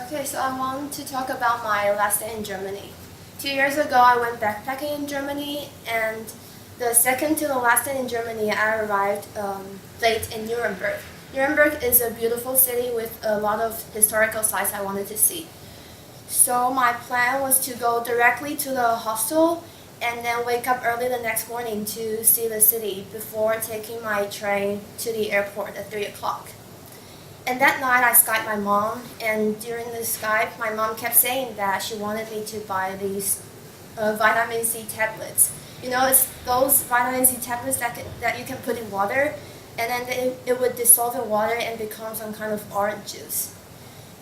Okay, so I want to talk about my last day in Germany. 2 years ago, I went backpacking in Germany, and the second to the last day in Germany, I arrived late in Nuremberg. Nuremberg is a beautiful city with a lot of historical sites I wanted to see. So my plan was to go directly to the hostel and then wake up early the next morning to see the city before taking my train to the airport at 3 o'clock. And that night I Skyped my mom, and during the Skype, my mom kept saying that she wanted me to buy these vitamin C tablets. You know, it's those vitamin C tablets that you can put in water, and then it would dissolve in water and become some kind of orange juice.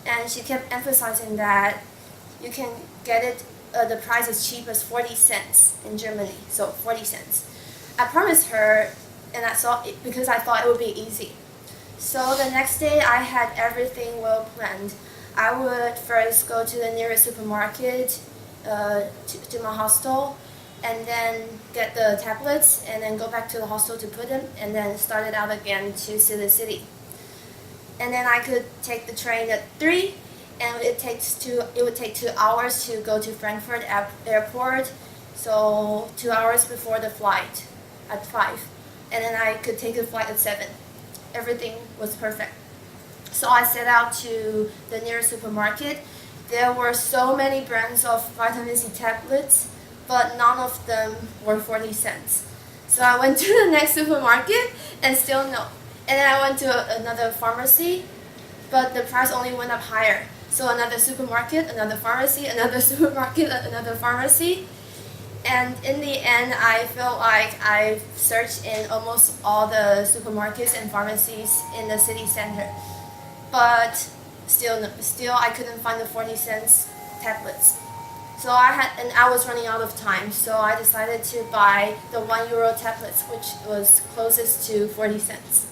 And she kept emphasizing that you can get it, the price as cheap as 40 cents in Germany, so 40 cents. I promised her, and I saw it because I thought it would be easy. So the next day I had everything well planned. I would first go to the nearest supermarket to my hostel, and then get the tablets, and then go back to the hostel to put them, and then start it out again to see the city. And then I could take the train at 3, and it would take 2 hours to go to Frankfurt airport, so 2 hours before the flight at 5. And then I could take the flight at 7. Everything was perfect. So I set out to the nearest supermarket. There were so many brands of vitamin C tablets, but none of them were 40 cents. So I went to the next supermarket and still no. And then I went to another pharmacy, but the price only went up higher. So another supermarket, another pharmacy, another supermarket, another pharmacy. And in the end, I felt like I searched in almost all the supermarkets and pharmacies in the city center. But still I couldn't find the 40 cents tablets. So I was running out of time, so I decided to buy the €1 tablets, which was closest to 40 cents.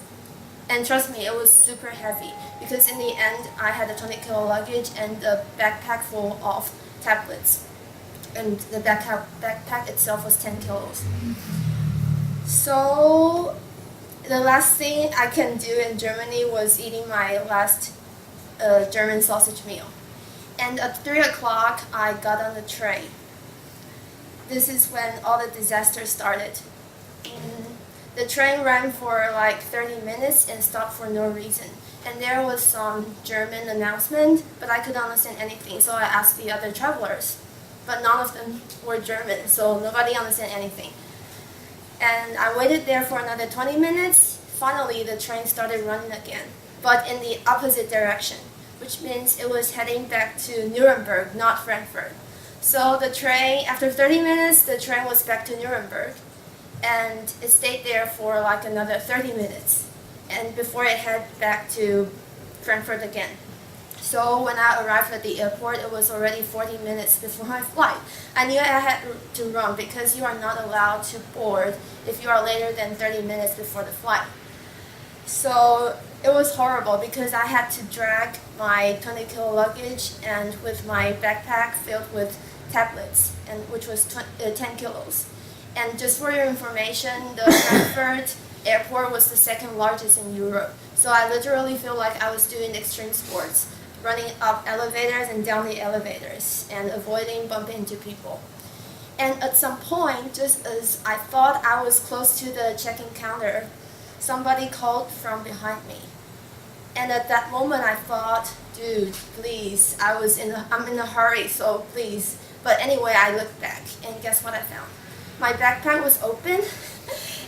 And trust me, it was super heavy, because in the end, I had a 20-kilo luggage and a backpack full of tablets. And the backpack itself was 10 kilos. So the last thing I can do in Germany was eating my last German sausage meal. And at 3 o'clock, I got on the train. This is when all the disaster started. The train ran for like 30 minutes and stopped for no reason. And there was some German announcement, but I couldn't understand anything, so I asked the other travelers. But none of them were German, so nobody understood anything. And I waited there for another 20 minutes. Finally, the train started running again, but in the opposite direction, which means it was heading back to Nuremberg, not Frankfurt. So the train, after 30 minutes, the train was back to Nuremberg, and it stayed there for like another 30 minutes, and before it headed back to Frankfurt again. So when I arrived at the airport, it was already 40 minutes before my flight. I knew I had to run because you are not allowed to board if you are later than 30 minutes before the flight. So it was horrible because I had to drag my 20-kilo luggage and with my backpack filled with tablets, and which was 10 kilos. And just for your information, the Frankfurt airport was the second largest in Europe. So I literally feel like I was doing extreme sports, running up elevators and down the elevators, and avoiding bumping into people. And at some point, just as I thought I was close to the check-in counter, somebody called from behind me. And at that moment I thought, dude, please, I'm in a hurry, so please. But anyway, I looked back, and guess what I found? My backpack was open,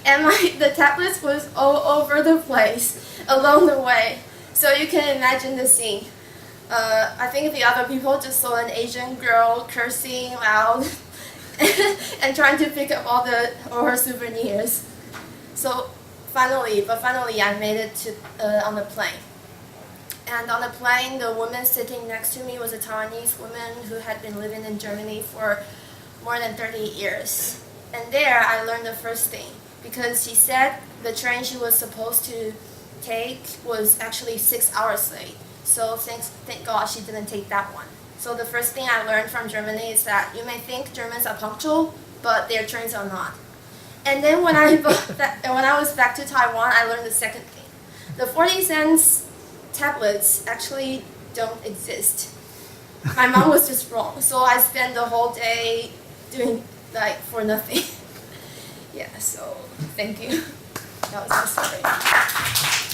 and the tablets was all over the place along the way. So you can imagine the scene. I think the other people just saw an Asian girl cursing loud and trying to pick up all her souvenirs. So finally I made it to on the plane. And on the plane, the woman sitting next to me was a Taiwanese woman who had been living in Germany for more than 30 years. And there I learned the first thing, because she said the train she was supposed to take was actually 6 hours late. So thank God she didn't take that one. So the first thing I learned from Germany is that you may think Germans are punctual, but their trains are not. And then when I was back to Taiwan, I learned the second thing. The 40 cents tablets actually don't exist. my mom was just wrong. So I spent the whole day doing like for nothing. Yeah, so thank you. That was my story.